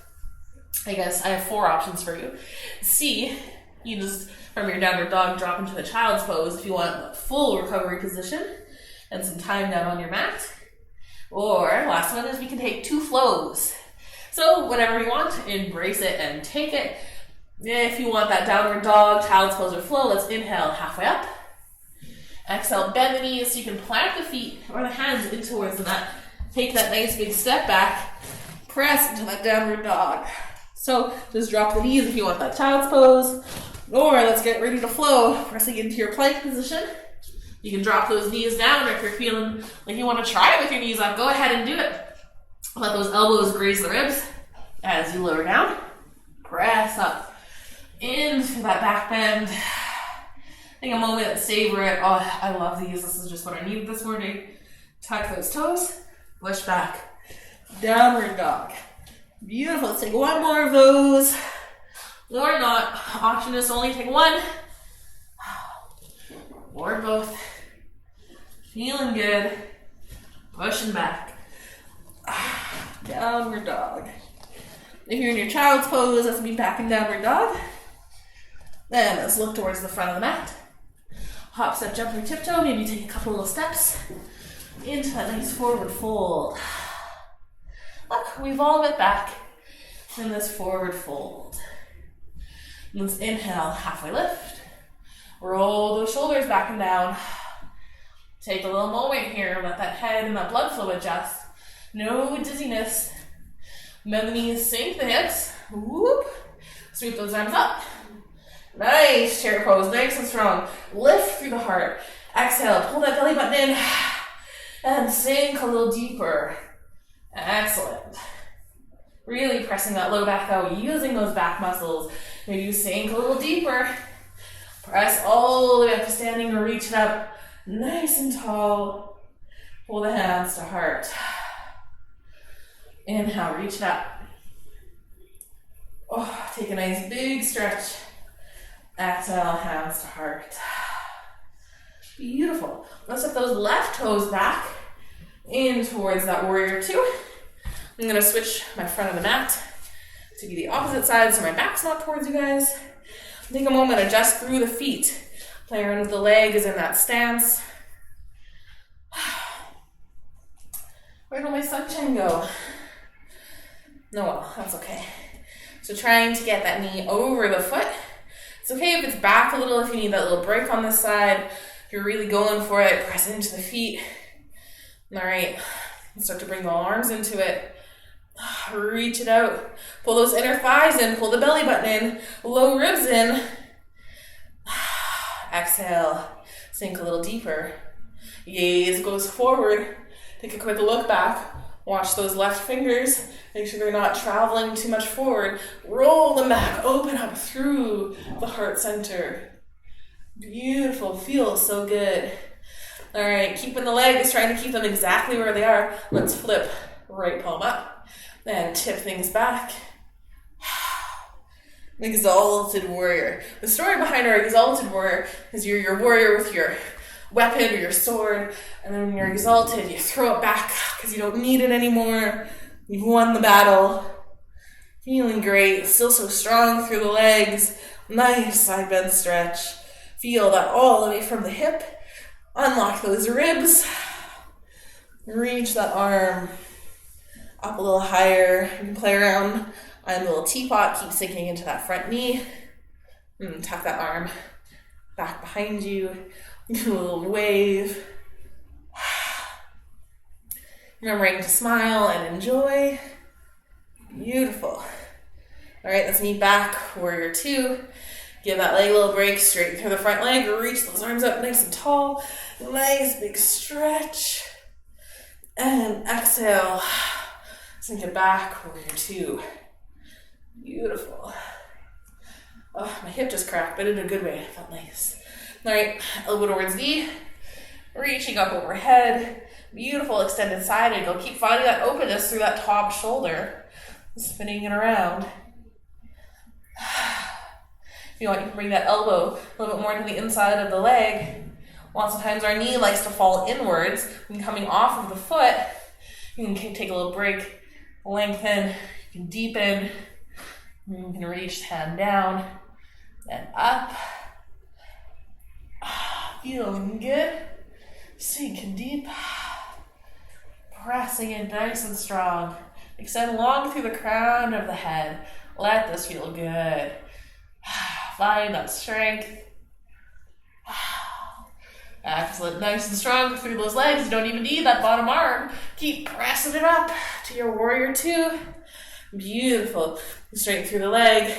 Speaker 1: I guess I have 4 options for you. C, you just, from your downward dog, drop into the child's pose if you want a full recovery position and some time down on your mat. Or, last one is we can take 2 flows. So, whatever you want, embrace it and take it. If you want that downward dog, child's pose, or flow, let's inhale halfway up. Exhale, bend the knees so you can plant the feet or the hands in towards the mat. Take that nice big step back. Press into that downward dog. So, just drop the knees if you want that child's pose. Or, let's get ready to flow. Pressing into your plank position. You can drop those knees down, or if you're feeling like you want to try it with your knees up, go ahead and do it. Let those elbows graze the ribs as you lower down. Press up into that back bend. Take a moment and savor it. Oh, I love these. This is just what I needed this morning. Tuck those toes. Push back. Downward dog. Beautiful. Let's take 1 more of those. Or not. Option is to only take 1. Or both. Feeling good. Pushing back. Downward dog. If you're in your child's pose, let's be back in downward dog. Then let's look towards the front of the mat. Hop, step, jump, or tiptoe. Maybe take a couple little steps into that nice forward fold. Look, we've all got back in this forward fold. Let's inhale, halfway lift. Roll those shoulders back and down. Take a little moment here. Let that head and that blood flow adjust. No dizziness. Bend the knees, sink the hips. Whoop. Sweep those arms up. Nice chair pose, nice and strong. Lift through the heart. Exhale, pull that belly button in. And sink a little deeper. Excellent. Really pressing that low back out, using those back muscles. Maybe you sink a little deeper. Press all the way up to standing or reach it up. Nice and tall. Pull the hands to heart. Inhale, reach it up. Oh, take a nice big stretch. Exhale, hands to heart. Beautiful. Let's set those left toes back in towards that warrior 2. I'm going to switch my front of the mat to be the opposite side so my back's not towards you guys. Take a moment, adjust through the feet. Play around with the legs in that stance. Where did my sunshine go? No, well, that's okay. So trying to get that knee over the foot. It's okay if it's back a little, if you need that little break on this side. If you're really going for it, press into the feet. All right, And start to bring the arms into it. Reach it out. Pull those inner thighs in. Pull the belly button in. Low ribs in. Exhale. Sink a little deeper. Gaze goes forward. Take a quick look back. Watch those left fingers. Make sure they're not traveling too much forward. Roll them back. Open up through the heart center. Beautiful. Feels so good. All right. Keeping the legs, trying to keep them exactly where they are. Let's flip right palm up and tip things back. Exalted warrior. The story behind our exalted warrior is you're your warrior with your weapon or your sword, and then when you're exalted, you throw it back because you don't need it anymore. You've won the battle. Feeling great, still so strong through the legs. Nice side bend stretch. Feel that all the way from the hip. Unlock those ribs. Reach that arm up a little higher. You can play around on a little teapot. Keep sinking into that front knee. Tuck that arm back behind you. Do a little wave. Remembering to smile and enjoy. Beautiful. All right, let's meet back. Warrior two. Give that leg a little break. Straight through the front leg. Reach those arms up nice and tall. Nice big stretch. And exhale. Sink it back. Warrior two. Beautiful. Oh, my hip just cracked, but in a good way. It felt nice. All right, elbow towards knee. Reaching up overhead. Beautiful extended side angle. Keep finding that openness through that top shoulder. Spinning it around. If you want, you can bring that elbow a little bit more to the inside of the leg. Lots of times our knee likes to fall inwards. When coming off of the foot, you can take a little break, lengthen, you can deepen. You can reach the hand down and up. Feeling good. Sinking deep. Pressing in nice and strong. Extend long through the crown of the head. Let this feel good. Find that strength. Excellent. Nice and strong through those legs. You don't even need that bottom arm. Keep pressing it up to your warrior two. Beautiful. Straight through the leg.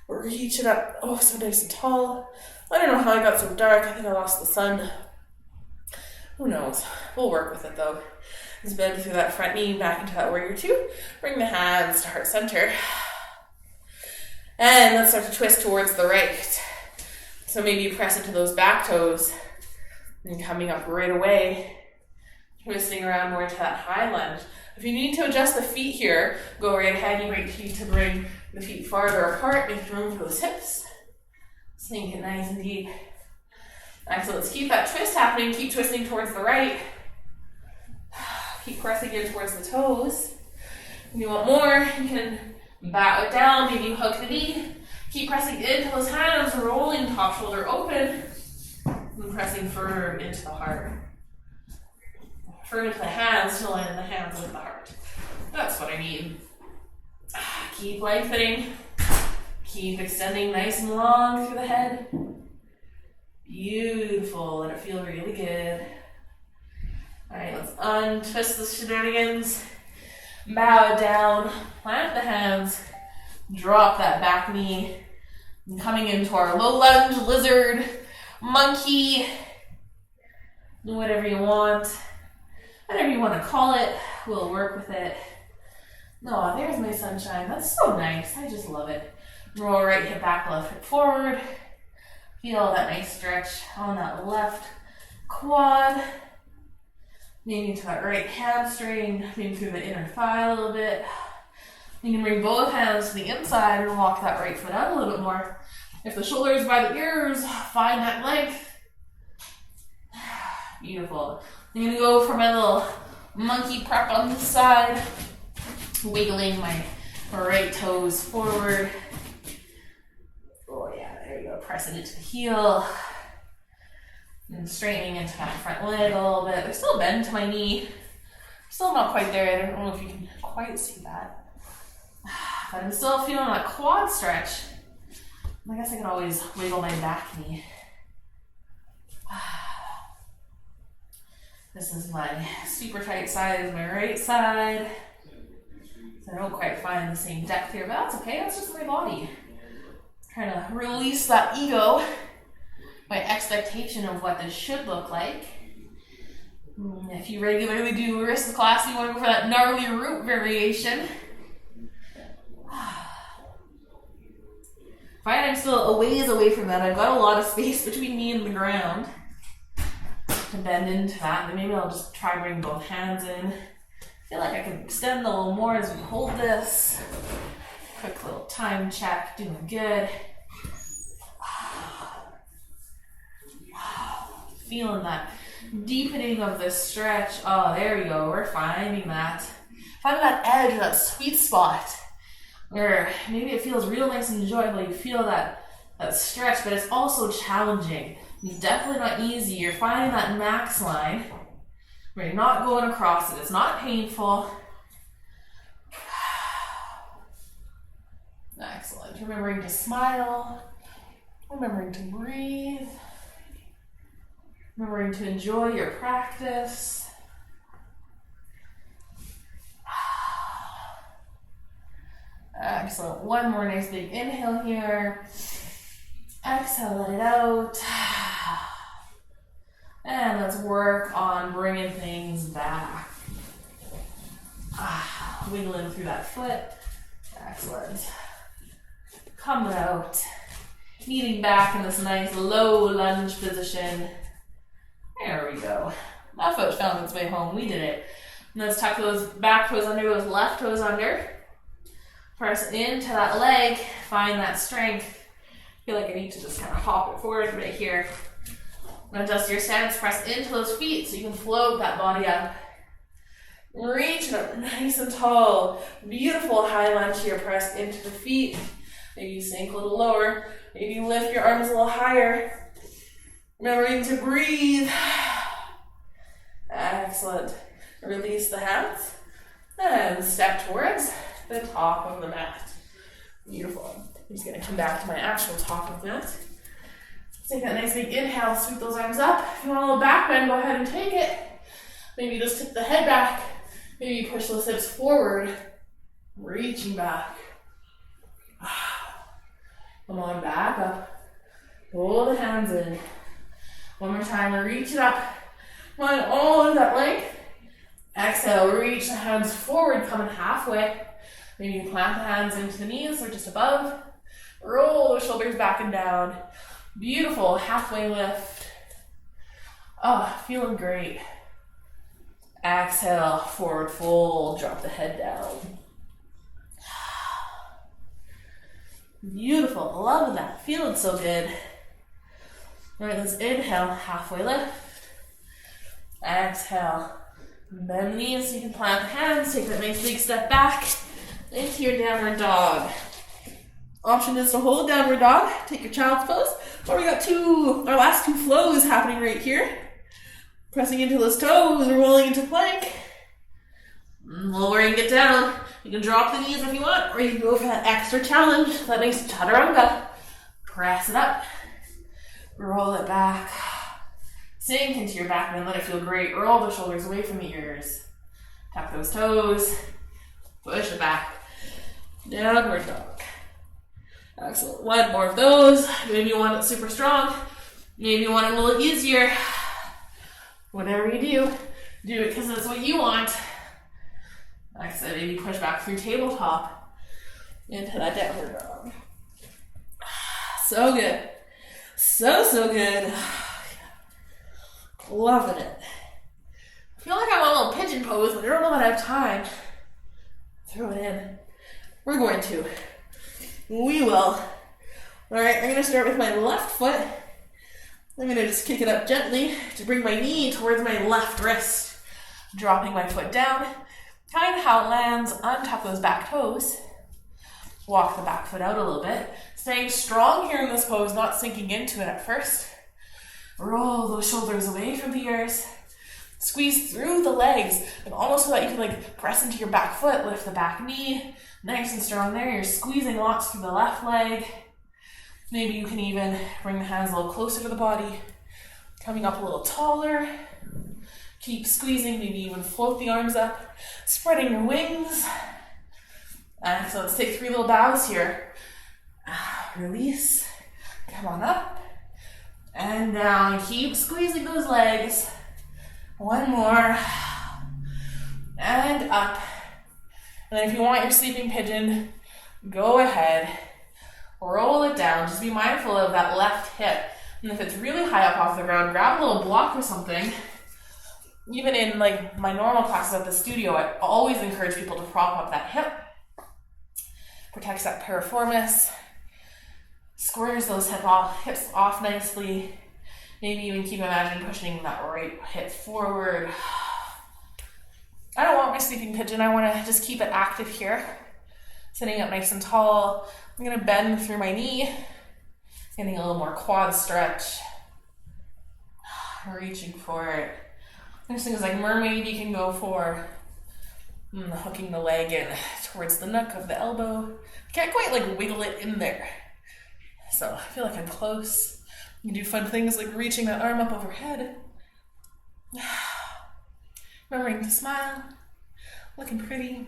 Speaker 1: Reach it up. Oh, so nice and tall. I don't know how I got so dark. I think I lost the sun. Who knows? We'll work with it though. Let's bend through that front knee back into that warrior two. Bring the hands to heart center. And let's start to twist towards the right. So maybe you press into those back toes. And coming up right away. Twisting around more to that high lunge. If you need to adjust the feet here, go right ahead. You might need to bring the feet farther apart. Make room for those hips. Sink it nice and deep. Excellent. Let's keep that twist happening. Keep twisting towards the right. Keep pressing in towards the toes. If you want more, you can bow it down. Maybe you hook the knee. Keep pressing into those hands, rolling top shoulder open. And pressing firm into the heart. Firm into the hands to line in the hands with the heart. That's what I mean. Keep lengthening. Keep extending nice and long through the head. Beautiful. Let it feel really good. All right, let's untwist the shenanigans. Bow it down. Plant the hands. Drop that back knee. And coming into our low lunge, lizard, monkey. Do whatever you want. Whatever you want to call it, we'll work with it. Oh, there's my sunshine. That's so nice. I just love it. Roll right hip back, left hip forward. Feel that nice stretch on that left quad. Maybe to that right hamstring, maybe through the inner thigh a little bit. You can bring both hands to the inside and walk that right foot out a little bit more. If the shoulder is by the ears, find that length. Beautiful. I'm going to go for my little monkey prep on this side. Wiggling my right toes forward. Oh yeah, there you go. Pressing into the heel. And straightening into that front leg a little bit. There's still a bend to my knee. Still not quite there. I don't know if you can quite see that. But I'm still feeling that quad stretch. I guess I can always wiggle my back knee. This is my super tight side, is my right side. So I don't quite find the same depth here, but that's okay, that's just my body. Trying to release that ego, my expectation of what this should look like. If you regularly do wrist class, you want to go for that gnarly root variation. Fine, I'm still a ways away from that. I've got a lot of space between me and the ground to bend into that. And maybe I'll just try bringing both hands in. I feel like I can extend a little more as we hold this. Quick little time check, doing good. Feeling that deepening of the stretch. Oh, there we go. We're finding that. Finding that edge, that sweet spot. Where maybe it feels real nice and enjoyable. You feel that stretch, but it's also challenging. It's definitely not easy. You're finding that max line where you're not going across it. It's not painful. Excellent. Remembering to smile. Remembering to breathe. Remembering to enjoy your practice. Excellent. One more nice big inhale here. Exhale, let it out. And let's work on bringing things back. Wiggling through that foot. Excellent. Coming out. Kneading back in this nice low lunge position. There we go. That foot found its way home. We did it. Let's tuck those back toes under, those left toes under. Press into that leg. Find that strength. I feel like I need to just kind of hop it forward right here. Adjust your stance. Press into those feet so you can float that body up. Reach it up nice and tall. Beautiful high lunge here. Press into the feet. Maybe sink a little lower. Maybe lift your arms a little higher. Remembering to breathe. Excellent. Release the hands. And step towards the top of the mat. Beautiful. I'm just going to come back to my actual top of that. Take that nice big inhale. Sweep those arms up. If you want a little back bend, go ahead and take it. Maybe just tip the head back. Maybe push those hips forward. Reaching back. Come on, back up. Pull the hands in. One more time, reach it up. Find all of that length. Exhale, reach the hands forward, coming halfway. Maybe you plant the hands into the knees or just above. Roll those shoulders back and down. Beautiful, halfway lift. Oh, feeling great. Exhale, forward fold, drop the head down. Beautiful, loving that, feeling so good. All right, let's inhale, halfway lift. Exhale, bend the knees so you can plant the hands, take that nice big step back into your downward dog. Option is to hold downward dog, take your child's pose, or we got our last two flows happening right here. Pressing into those toes, rolling into plank. Lowering it down. You can drop the knees if you want, or you can go for that extra challenge, that nice chaturanga. Press it up. Roll it back. Sink into your back and let it feel great. Roll the shoulders away from the ears. Tuck those toes. Push it back. Downward dog. Excellent. One more of those. Maybe you want it super strong. Maybe you want it a little easier. Whatever you do it because it's what you want. Like I said, maybe push back through tabletop into that downward dog. So good. So good. Loving it. I feel like I'm on a little pigeon pose, but I don't know that I have time. Throw it in. We're going to. We will. All right, I'm going to start with my left foot. I'm going to just kick it up gently to bring my knee towards my left wrist. Dropping my foot down. Kind of how it lands on top of those back toes. Walk the back foot out a little bit. Staying strong here in this pose, not sinking into it at first. Roll those shoulders away from the ears. Squeeze through the legs, and almost so that you can press into your back foot, lift the back knee. Nice and strong there. You're squeezing lots through the left leg. Maybe you can even bring the hands a little closer to the body. Coming up a little taller. Keep squeezing, maybe even float the arms up, spreading your wings. So let's take 3 little bows here. Release, come on up, and down. Keep squeezing those legs. 1 more, and up. And then if you want your sleeping pigeon, go ahead, roll it down. Just be mindful of that left hip. And if it's really high up off the ground, grab a little block or something. Even in like my normal classes at the studio, I always encourage people to prop up that hip. Protects that piriformis. Squares those hips off nicely. Maybe even keep imagining pushing that right hip forward. I don't want my sleeping pigeon. I want to just keep it active here. Sitting up nice and tall. I'm going to bend through my knee. Getting a little more quad stretch. Reaching for it. There's things like mermaid you can go for. Hooking the leg in towards the nook of the elbow. Can't quite like wiggle it in there. So I feel like I'm close. You can do fun things like reaching that arm up overhead. Remembering to smile. Looking pretty.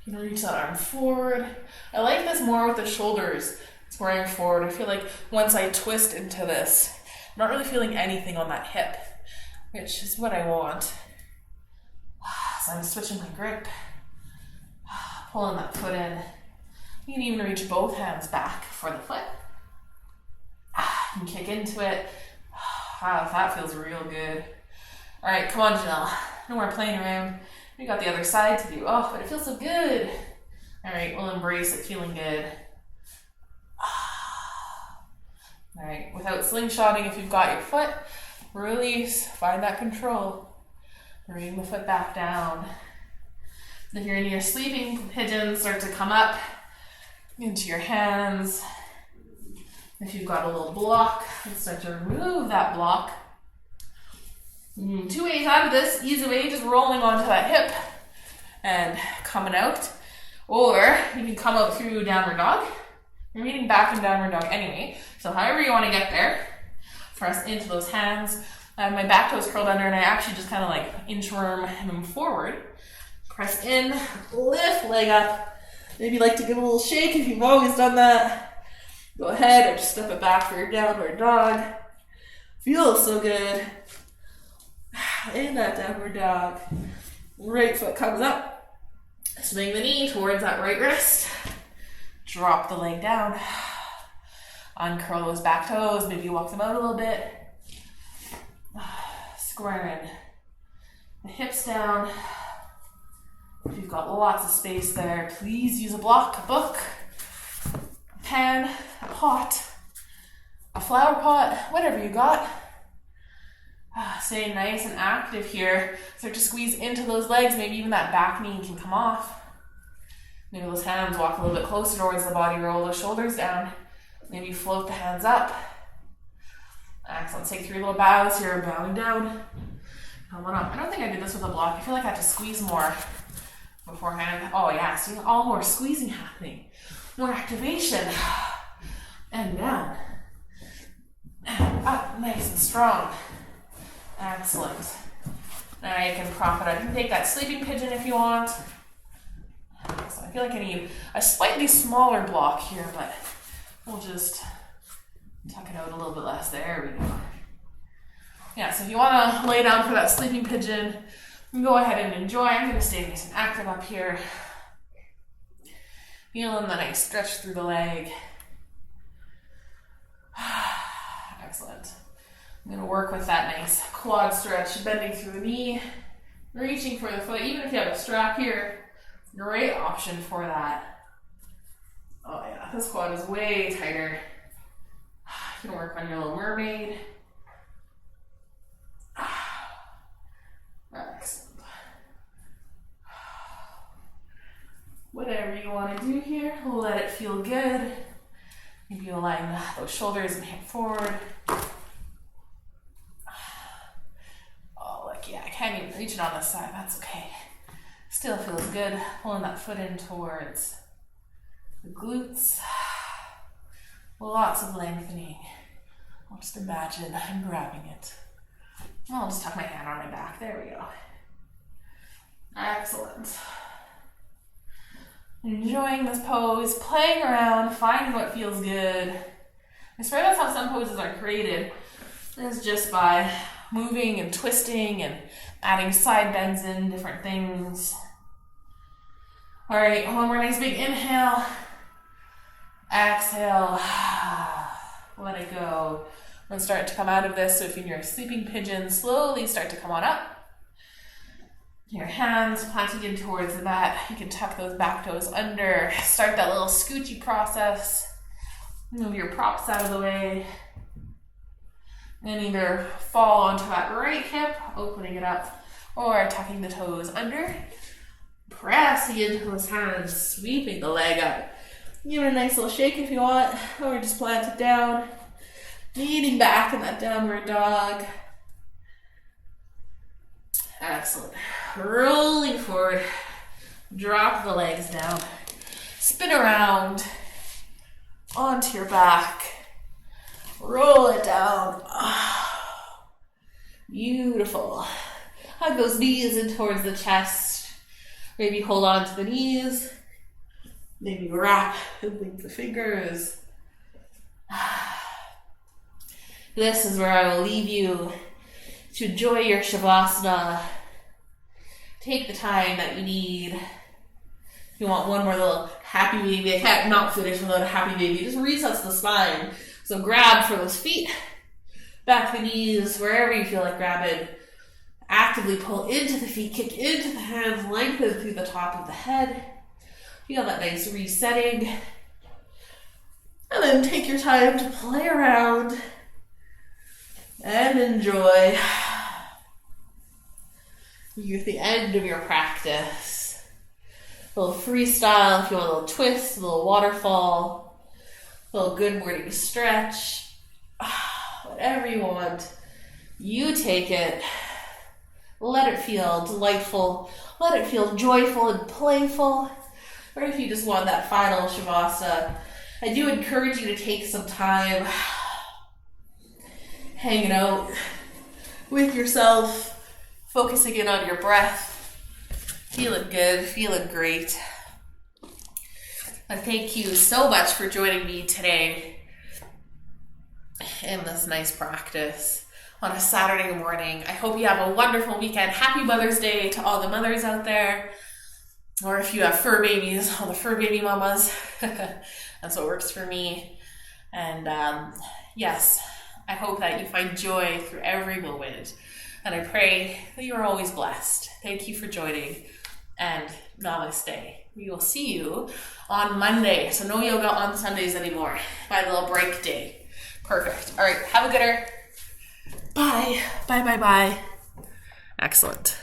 Speaker 1: You can reach that arm forward. I like this more with the shoulders squaring forward. I feel like once I twist into this, I'm not really feeling anything on that hip, which is what I want. So I'm switching my grip, pulling that foot in. You can even reach both hands back for the foot. You can kick into it. Wow, that feels real good. All right, come on, Janelle. No more playing around. We got the other side to do. Oh, but it feels so good. All right, we'll embrace it feeling good. All right, without slingshotting, if you've got your foot, release, find that control. Bring the foot back down. If you're in your sleeping pigeon, start to come up into your hands. If you've got a little block, start to remove that block. 2 ways out of this. Easy way, just rolling onto that hip and coming out. Or you can come out through downward dog. You're meeting back in downward dog anyway. So however you want to get there, press into those hands. My back toe is curled under and I actually just kind of like inchworm them forward. Press in, lift leg up. Maybe like to give a little shake if you've always done that. Go ahead or just step it back for your downward dog. Feels so good. In that downward dog. Right foot comes up. Swing the knee towards that right wrist. Drop the leg down. Uncurl those back toes. Maybe walk them out a little bit. Squaring the hips down. If you've got lots of space there, please use a block, a book, a pan, a pot, a flower pot, whatever you got. Stay nice and active here. Start to squeeze into those legs. Maybe even that back knee can come off. Maybe those hands walk a little bit closer towards the body. Roll those shoulders down. Maybe float the hands up. Excellent. Take 3 little bows here, bowing down. Come on up. I don't think I did this with a block. I feel like I have to squeeze more beforehand. Oh yeah, see all more squeezing happening. More activation. And down. And up, nice and strong. Excellent. Now you can prop it up. You can take that sleeping pigeon if you want. So I feel like I need a slightly smaller block here, but we'll just tuck it out a little bit less. There we go. Yeah, so if you want to lay down for that sleeping pigeon, go ahead and enjoy. I'm going to stay nice and active up here. Feeling the nice stretch through the leg. Excellent. I'm going to work with that nice quad stretch, bending through the knee, reaching for the foot. Even if you have a strap here, great option for that. Oh yeah, this quad is way tighter. You can work on your little mermaid. Excellent. Whatever you want to do here, let it feel good. Maybe align those shoulders and hip forward. Oh, look, yeah, I can't even reach it on this side. That's okay. Still feels good. Pulling that foot in towards the glutes. Lots of lengthening. I'll just imagine I'm grabbing it. I'll just tuck my hand on my back. There we go. Excellent. Enjoying this pose, playing around, finding what feels good. I swear that's how some poses are created. It's just by moving and twisting and adding side bends in, different things. All right, one more nice big inhale. Exhale. Let it go. And start to come out of this. So if you're in your sleeping pigeon, slowly start to come on up. Your hands planting in towards the mat. You can tuck those back toes under. Start that little scoochy process. Move your props out of the way. And either fall onto that right hip, opening it up, or tucking the toes under. Pressing into those hands, sweeping the leg up. Give it a nice little shake if you want, or just plant it down. Leaning back in that downward dog. Excellent. Rolling forward. Drop the legs down. Spin around onto your back. Roll it down. Beautiful. Hug those knees in towards the chest. Maybe hold on to the knees. Maybe wrap and link the fingers. This is where I will leave you to enjoy your Shavasana. Take the time that you need. If you want one more little happy baby, I can't not finish without a happy baby. Just resets the spine. So grab for those feet, back the knees, wherever you feel like grabbing. Actively pull into the feet, kick into the hands, lengthen through the top of the head. Feel that nice resetting. And then take your time to play around and enjoy. You're at the end of your practice. A little freestyle if you want a little twist, a little waterfall, a little good morning stretch. Whatever you want, you take it. Let it feel delightful. Let it feel joyful and playful. Or if you just want that final Shavasana, I do encourage you to take some time hanging out with yourself, focusing in on your breath, feeling good, feeling great. And thank you so much for joining me today in this nice practice on a Saturday morning. I hope you have a wonderful weekend. Happy Mother's Day to all the mothers out there. Or if you have fur babies, all the fur baby mamas. That's what works for me. And yes, I hope that you find joy through every moment. And I pray that you are always blessed. Thank you for joining. And namaste. We will see you on Monday. So no yoga on Sundays anymore. My little break day. Perfect. All right. Have a gooder. Bye. Bye, bye, bye. Excellent.